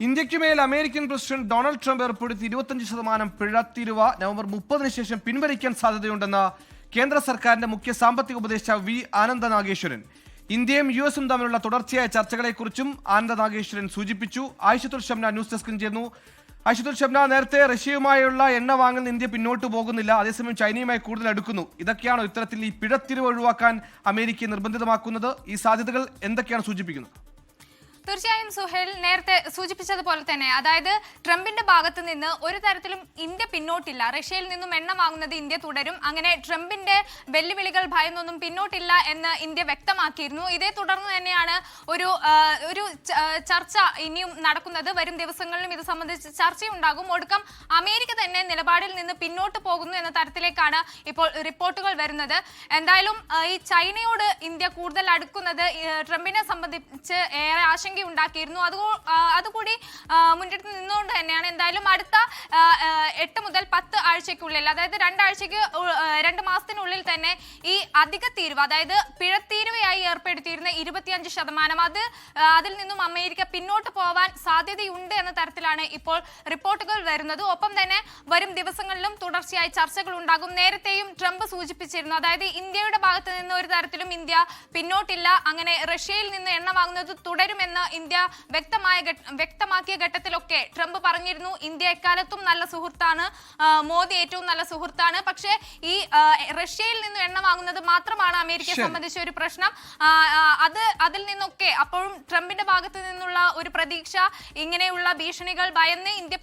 ഇന്ത്യയ്ക്കുമേൽ American president Donald Trump ഏർപ്പെടുത്തി 25% പിഴ തീരുവ നവംബർ 30-ന് ശേഷം പിൻവലിക്കാൻ സാധ്യതയുണ്ടെന്ന് കേന്ദ്ര സർക്കാരിന്റെ മുഖ്യ സാമ്പത്തിക ഉപദേഷ്ടാവ് വി ആനന്ദ നാഗേശ്വരൻ. ഇന്ത്യയും യുഎസും തമ്മിലുള്ള തുടർച്ചയായ ചർച്ചകളെക്കുറിച്ചും ആനന്ദ നാഗേശ്വരൻ സൂചിപ്പിച്ചു. ആയിഷത്തുൽ ഷംന ന്യൂസ് ഡെസ്കിൽ ചേർന്നു. ആയിഷത്തുൽ ഷംന, നേരത്തെ റഷ്യയുമായുള്ള എണ്ണ വാങ്ങുന്ന ഇന്ത്യ പിന്നോട്ട് പോകുന്നില്ല, അതേസമയം ചൈനയുമായി കൂടുതൽ അടുക്കുന്നു. ഇതൊക്കെയാണോ ഇത്തരത്തിൽ ഈ പിഴത്തിരിവ് ഒഴിവാക്കാൻ അമേരിക്കയെ നിർബന്ധിതമാക്കുന്നത്? ഈ സാധ്യതകൾ എന്തൊക്കെയാണ് സൂചിപ്പിക്കുന്നത്? തീർച്ചയായും സുഹേൽ നേരത്തെ സൂചിപ്പിച്ചതുപോലെ തന്നെ, അതായത് ട്രംപിന്റെ ഭാഗത്ത് നിന്ന് ഒരു തരത്തിലും ഇന്ത്യ പിന്നോട്ടില്ല. റഷ്യയിൽ നിന്നും എണ്ണ വാങ്ങുന്നത് ഇന്ത്യ തുടരും. അങ്ങനെ ട്രംപിന്റെ വെല്ലുവിളികൾ ഭയന്നൊന്നും പിന്നോട്ടില്ല എന്ന് ഇന്ത്യ വ്യക്തമാക്കിയിരുന്നു. ഇതേ തുടർന്ന് തന്നെയാണ് ഒരു ചർച്ച ഇനിയും നടക്കുന്നത്. വരും ദിവസങ്ങളിലും ഇത് സംബന്ധിച്ച് ചർച്ചയുണ്ടാകും. ഒടുക്കം അമേരിക്ക തന്നെ നിലപാടിൽ നിന്ന് പിന്നോട്ട് പോകുന്നു എന്ന തരത്തിലേക്കാണ് ഇപ്പോൾ റിപ്പോർട്ടുകൾ വരുന്നത്. എന്തായാലും ഈ ചൈനയോട് ഇന്ത്യ കൂടുതൽ അടുക്കുന്നത് ട്രംപിനെ സംബന്ധിച്ച് ഏറെ ഉണ്ടാക്കിയിരുന്നു. അതുകൂടി മുന്നിട്ട് നിന്നുകൊണ്ട് തന്നെയാണ് എന്തായാലും അടുത്ത 8 മുതൽ 10 ആഴ്ചയ്ക്കുള്ളിൽ, അതായത് 2 മാസത്തിനുള്ളിൽ തന്നെ ഈ അധിക തീരുവ, അതായത് പിഴത്തീരുവയായി ഏർപ്പെടുത്തിയിരുന്ന 25%, അതിൽ നിന്നും അമേരിക്ക പിന്നോട്ട് പോവാൻ സാധ്യതയുണ്ട് എന്ന തരത്തിലാണ് ഇപ്പോൾ റിപ്പോർട്ടുകൾ വരുന്നത്. ഒപ്പം തന്നെ വരും ദിവസങ്ങളിലും തുടർച്ചയായി ചർച്ചകൾ ഉണ്ടാകും. നേരത്തെയും ട്രംപ് സൂചിപ്പിച്ചിരുന്നു, അതായത് ഇന്ത്യയുടെ ഭാഗത്ത് നിന്ന് ഒരു തരത്തിലും ഇന്ത്യ പിന്നോട്ടില്ല, അങ്ങനെ റഷ്യയിൽ നിന്ന് എണ്ണ വാങ്ങുന്നത് തുടരുമെന്ന് ഇന്ത്യ വ്യക്തമാക്കിയ ഘട്ടത്തിലൊക്കെ ട്രംപ് പറഞ്ഞിരുന്നു. ഇന്ത്യ എക്കാലത്തും നല്ല സുഹൃത്താണ്, മോദി ഏറ്റവും നല്ല സുഹൃത്താണ്. പക്ഷേ ഈ റഷ്യയിൽ നിന്ന് എണ്ണ വാങ്ങുന്നത് മാത്രമാണ് അമേരിക്കയെ സംബന്ധിച്ച ഒരു പ്രശ്നം. അതിൽ നിന്നൊക്കെ അപ്പോഴും ട്രംപിന്റെ ഭാഗത്ത് നിന്നുള്ള ഒരു പ്രതീക്ഷ ഇങ്ങനെയുള്ള ഭീഷണികൾ ഭയന്ന് ഇന്ത്യ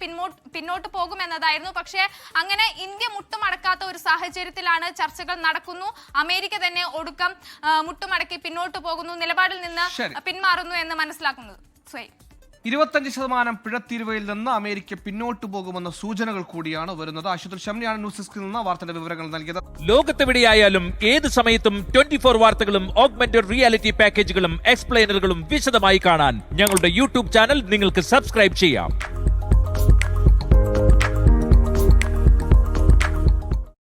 പിന്നോട്ട് പോകുമെന്നതായിരുന്നു. പക്ഷേ അങ്ങനെ ഇന്ത്യ മുട്ടുമടക്കാത്ത ഒരു സാഹചര്യത്തിലാണ് ചർച്ചകൾ നടക്കുന്നു. അമേരിക്ക തന്നെ ഒടുക്കം മുട്ടുമടക്കി പിന്നോട്ട് പോകുന്നു, നിലപാടിൽ നിന്ന് പിന്മാറുന്നു എന്ന് മനസ്സിലാക്കുന്നത്. 25% പിഴത്തീരുവയിൽ നിന്ന് അമേരിക്ക പിന്നോട്ട് പോകുമെന്ന സൂചനകൾ കൂടിയാണ് വരുന്നത്. ആശുപത്രി ഷംനയാണ് ന്യൂസ് ഡെസ്കിൽ നിന്ന് വാർത്തയുടെ വിവരങ്ങൾ നൽകിയത്. ലോകത്തെവിടെയായാലും ഏത് സമയത്തും 24 വാർത്തകളും ഓഗ്മെന്റഡ് റിയാലിറ്റി പാക്കേജുകളും എക്സ്പ്ലെയിനറുകളും വിശദമായി കാണാൻ ഞങ്ങളുടെ യൂട്യൂബ് ചാനൽ നിങ്ങൾക്ക് സബ്സ്ക്രൈബ് ചെയ്യാം.